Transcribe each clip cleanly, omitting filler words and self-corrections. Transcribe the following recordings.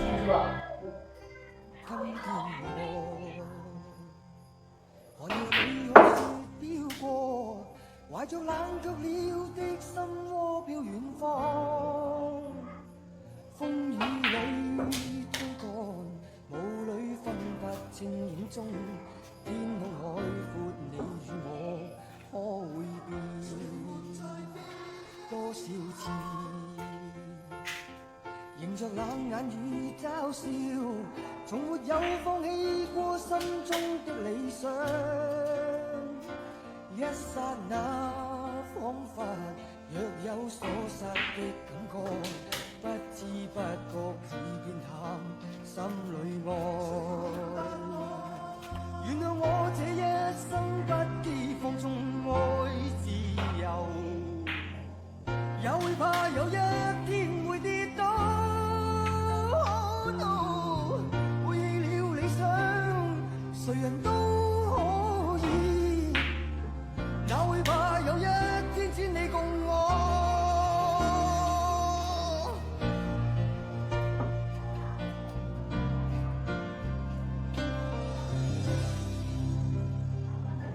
是吧？今天我寒夜裏看雪飄過，懷着冷卻了的心窩飄遠方。風雨裏追趕，霧裏分不清影蹤。天空海闊，你與我可會變多少次？迎着冷眼與嘲笑，從沒有放棄過心中的理想。一剎那，彷彿若有所失的感覺，不知不覺已變淡心裏愛。原諒我這一生不羈放縱愛自由，也會怕有一天會跌倒。背棄了理想，誰人都可以，哪會怕有一天只你共我。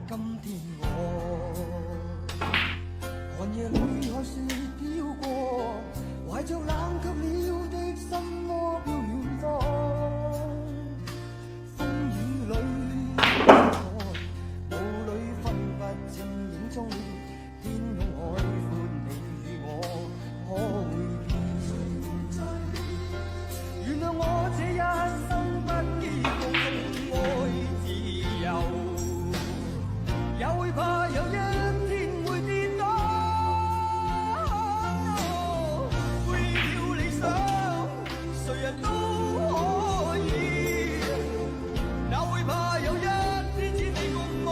今天我寒夜裏看雪飄過，懷着冷卻了的心窩飄遠方。風雨裏追趕，霧裏分不清影蹤。天空海闊，你與我可會變？原諒我這一生不羈放縱愛自由，也會怕有一天會跌倒。背棄了理想，誰人都可以，哪會怕有一天只你共我。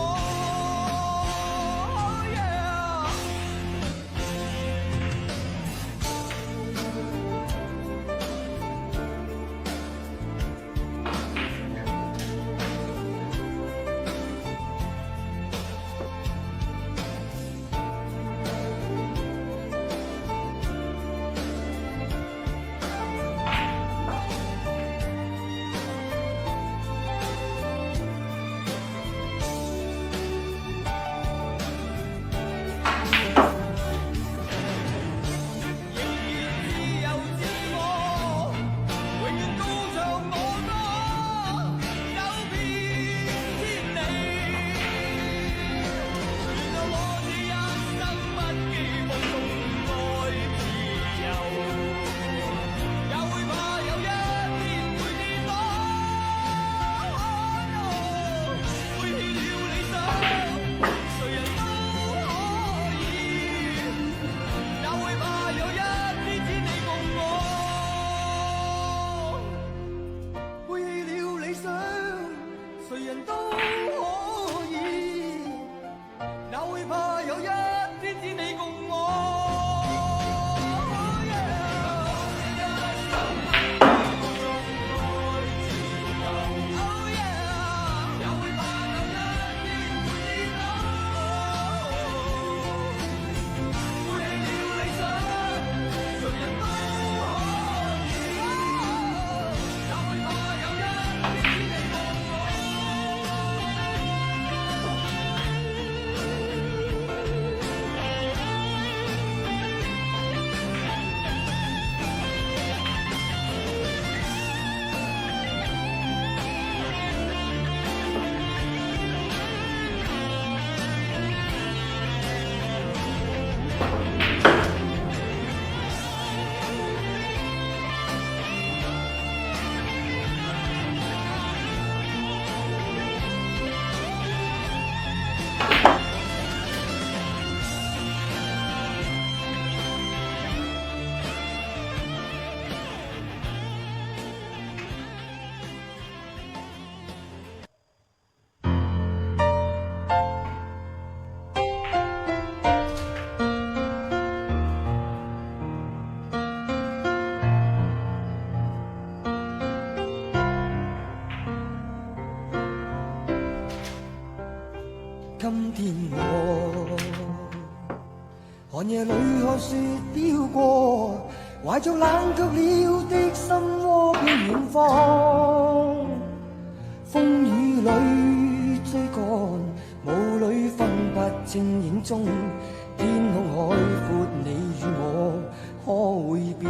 今天我寒夜裏看雪飄過，懷着冷卻了的心窩飄遠方。風雨裏追趕，霧裏分不清影蹤。天空海闊，你與我可會變？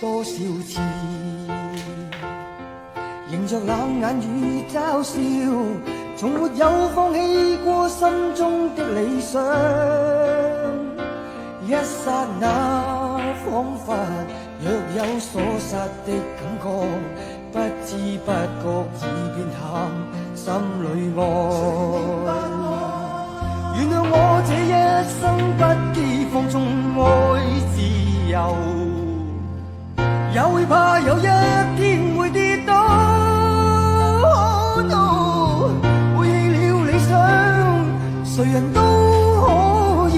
多少次迎着冷眼與嘲笑，從沒有放棄過心中的理想。一剎那彷彿若有所失的感覺，不知不覺已變淡，心裏愛。原諒我這一生不羈放縱愛自由，也會怕有一天會跌倒。背棄了理想，誰人都可以，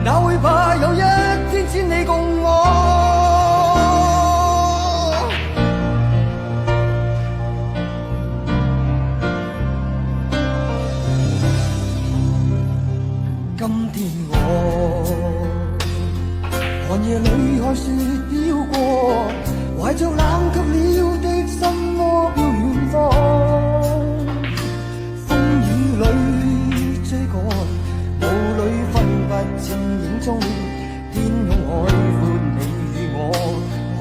哪會怕有一天只你共我。今天我寒夜裏看雪飄過，懷着冷卻了的心窩飄遠方。風雨裏追趕，霧裏分不清影蹤。天空海闊，你與我可